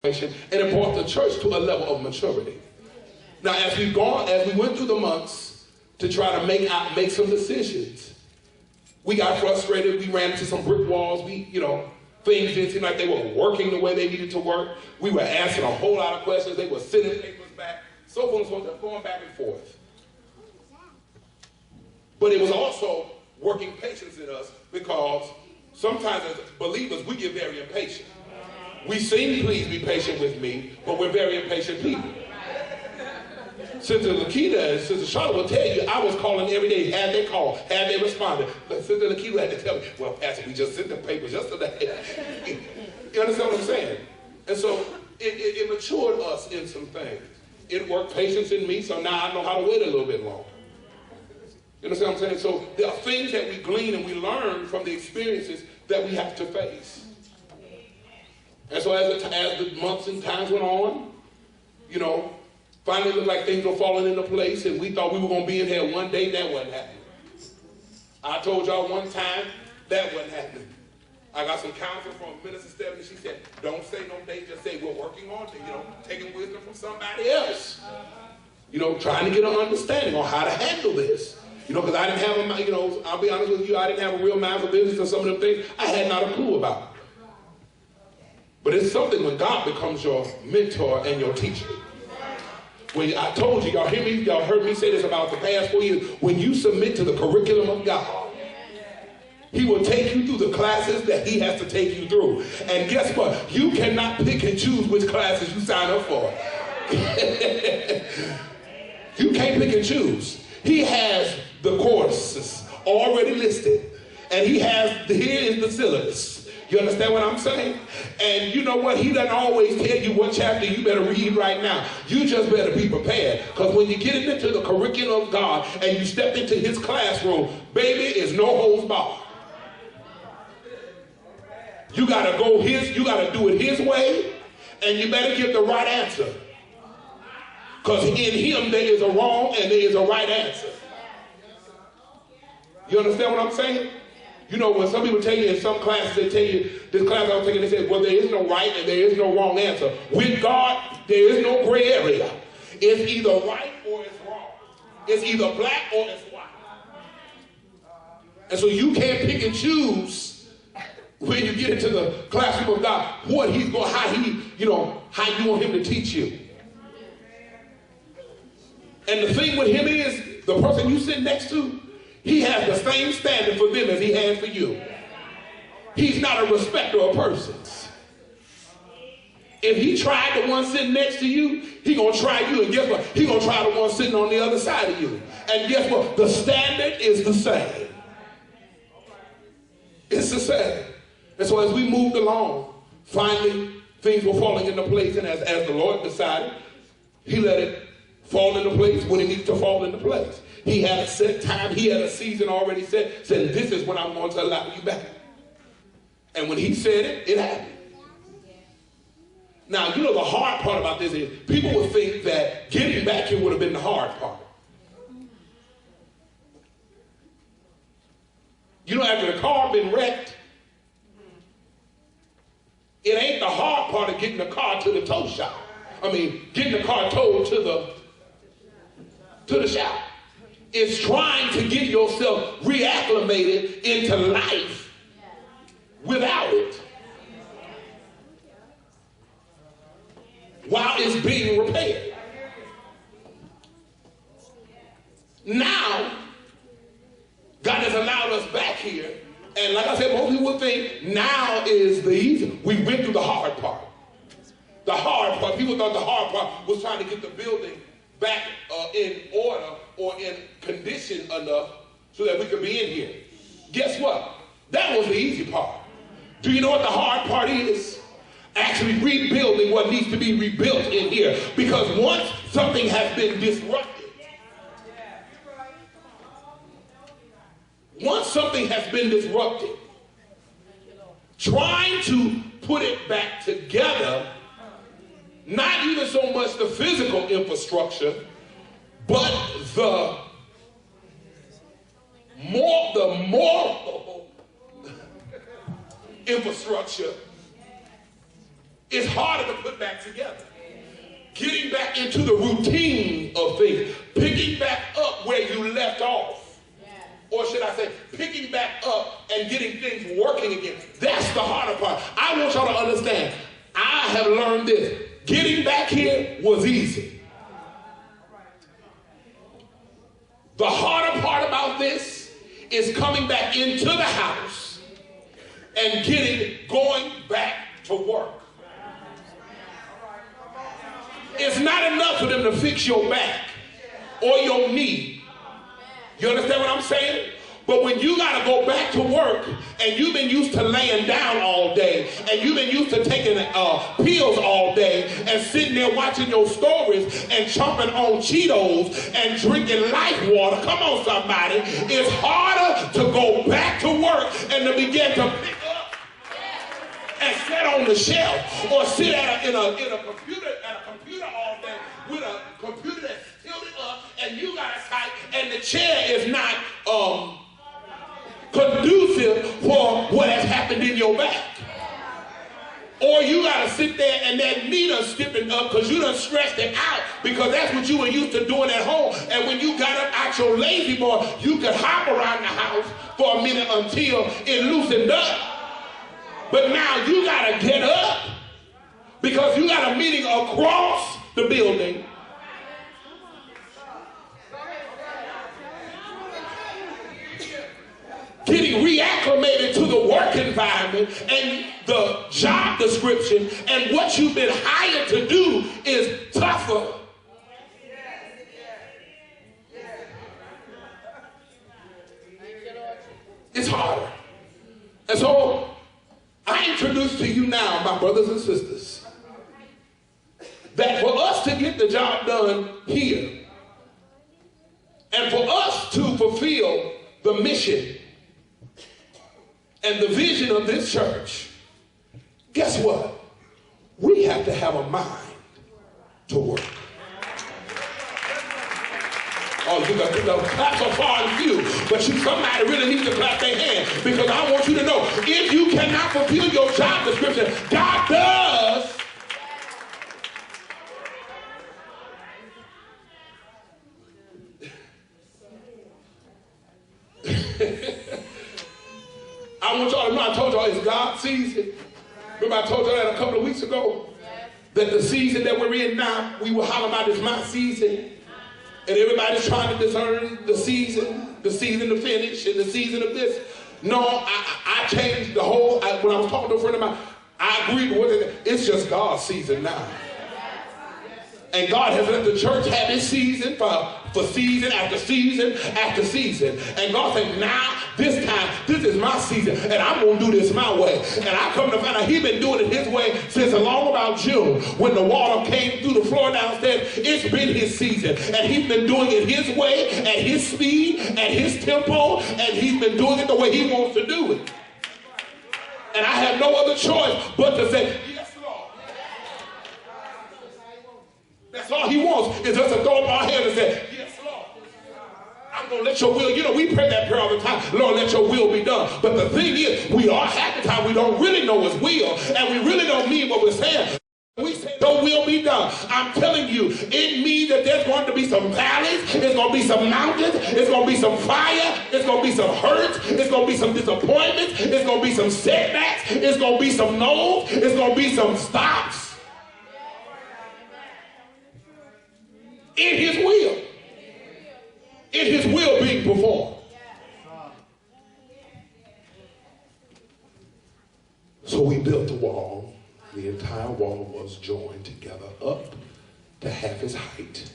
and it brought the church to a level of maturity. Now, as we went through the months to try to make some decisions, we got frustrated. We ran into some brick walls. Things didn't seem like they were working the way they needed to work. We were asking a whole lot of questions. They were sending papers back, so forth and so on, just going back and forth. But it was also working patience in us, because sometimes as believers, we get very impatient. We sing, please be patient with me, but we're very impatient people. Sister Lakita and Sister Charlotte will tell you, I was calling every day. Had they called? Had they responded? But Sister Lakita had to tell me, well, Pastor, we just sent the papers yesterday. You understand what I'm saying? And so it matured us in some things. It worked patience in me, so now I know how to wait a little bit longer. You understand what I'm saying? So there are things that we glean and we learn from the experiences that we have to face. And so as the months and times went on, finally it looked like things were falling into place, and we thought we were going to be in here one day. That wasn't happening. I told y'all one time, that wasn't happening. I got some counsel from Minister Stephanie. She said, don't say no date, just say we're working on it, taking wisdom from somebody else. Trying to get an understanding on how to handle this. Because I didn't have I'll be honest with you, I didn't have a real mind for business, and some of them things I had not a clue about. But it's something when God becomes your mentor and your teacher. When I told you, y'all heard me say this about the past 4 years, when you submit to the curriculum of God, He will take you through the classes that He has to take you through. And guess what? You cannot pick and choose which classes you sign up for. You can't pick and choose. He has the courses already listed, and here is the syllabus. You understand what I'm saying? And you know what? He doesn't always tell you what chapter you better read right now. You just better be prepared, because when you get into the curriculum of God and you step into His classroom, baby, it's no holds barred. You gotta do it His way, and you better get the right answer. Because in Him there is a wrong and there is a right answer. You understand what I'm saying? When some people tell you in some classes, they tell you, this class I was taking, they say, well, there is no right and there is no wrong answer. With God, there is no gray area. It's either right or it's wrong. It's either black or it's white. And so you can't pick and choose when you get into the classroom of God how you want Him to teach you. And the thing with Him is, the person you sit next to, He has the same standard for them as He has for you. He's not a respecter of persons. If He tried the one sitting next to you, He's going to try you. And guess what? He's going to try the one sitting on the other side of you. And guess what? The standard is the same. It's the same. And so as we moved along, finally things were falling into place. And as the Lord decided, He let it fall into place when it needs to fall into place. He had a set time. He had a season already set. Said, this is when I'm going to allow you back. And when He said it, it happened. Now, the hard part about this is people would think that getting back here would have been the hard part. After the car been wrecked, it ain't the hard part of getting the car to the tow shop. Getting the car towed to the shop. It's trying to get yourself reacclimated into life without it, while it's being repaired. Now, God has allowed us back here, and like I said, most people would think now is the easy. We went through the hard part. The hard part, people thought the hard part was trying to get the building back in order or in condition enough so that we could be in here. Guess what? That was the easy part. Do you know what the hard part is? Actually rebuilding what needs to be rebuilt in here. Because once something has been disrupted, trying to put it back together, not even so much the physical infrastructure, but the moral infrastructure It's harder to put back together. Getting back into the routine of things, picking back up where you left off. Or should I say, picking back up and getting things working again. That's the harder part. I want y'all to understand, I have learned this. Getting back here was easy. The harder part about this is coming back into the house and going back to work. It's not enough for them to fix your back or your knee. You understand what I'm saying? But when you got to go back to work and you've been used to laying down all day and you've been used to taking pills all day and sitting there watching your stories and chomping on Cheetos and drinking life water, come on somebody, it's harder to go back to work and to begin to pick up and sit on the shelf or sit in a computer all day with a computer that's tilted up and you got to type and the chair is not conducive for what has happened in your back. Or you got to sit there and that knee done stiffened up because you done stretched it out because that's what you were used to doing at home. And when you got up out your lazy boy, you could hop around the house for a minute until it loosened up. But now you got to get up because you got a meeting across the building. Getting reacclimated to the work environment and the job description and what you've been hired to do is tougher. It's harder. And so I introduce to you now, my brothers and sisters, that for us to get the job done here and for us to fulfill the mission and the vision of this church, guess what? We have to have a mind to work. Oh, the claps are far and few, but somebody really needs to clap their hands because I want you to know, if you cannot fulfill your job description, God does. I want y'all to know, I told y'all it's God's season. Remember I told y'all that a couple of weeks ago? That the season that we're in now, we were hollering about it's my season. And everybody's trying to discern the season to finish, and the season of this. No, I changed the whole, when I was talking to a friend of mine, I agreed with it. It's just God's season now. And God has let the church have its season for season after season after season. And God said, now, this time, this is my season, and I'm going to do this my way. And I come to find out he's been doing it his way since along about June. When the water came through the floor downstairs, it's been his season. And he's been doing it his way, at his speed, at his tempo, and he's been doing it the way he wants to do it. And I have no other choice but to say, yes, Lord. That's all he wants, is just to throw up our hands and say, yes, Lord. I'm going to let your will, we pray that prayer all the time, Lord, let your will be done. But the thing is, we are half the time, we don't really know his will, and we really don't mean what we're saying. We say, your will be done. I'm telling you, it means that there's going to be some valleys, there's going to be some mountains, there's going to be some fire, there's going to be some hurt, there's going to be some disappointments, there's going to be some setbacks, there's going to be some no's, there's going to be some stops. In his will. In his will being performed. So we built the wall. The entire wall was joined together up to half its height,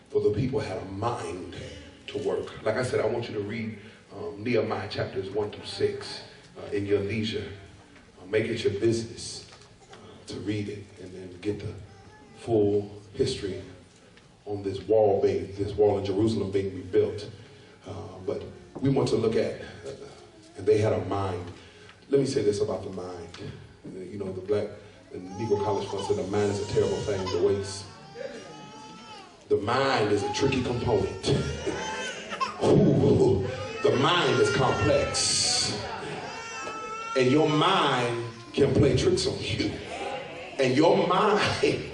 for the people had a mind to work. Like I said, I want you to read Nehemiah chapters 1 through 6 in your leisure. Make it your business to read it and then get the full history on this wall in Jerusalem being rebuilt. But we want to look at, and they had a mind. Let me say this about the mind. The Negro College Fund said the mind is a terrible thing to waste. The mind is a tricky component. Ooh, the mind is complex. And your mind can play tricks on you. And your mind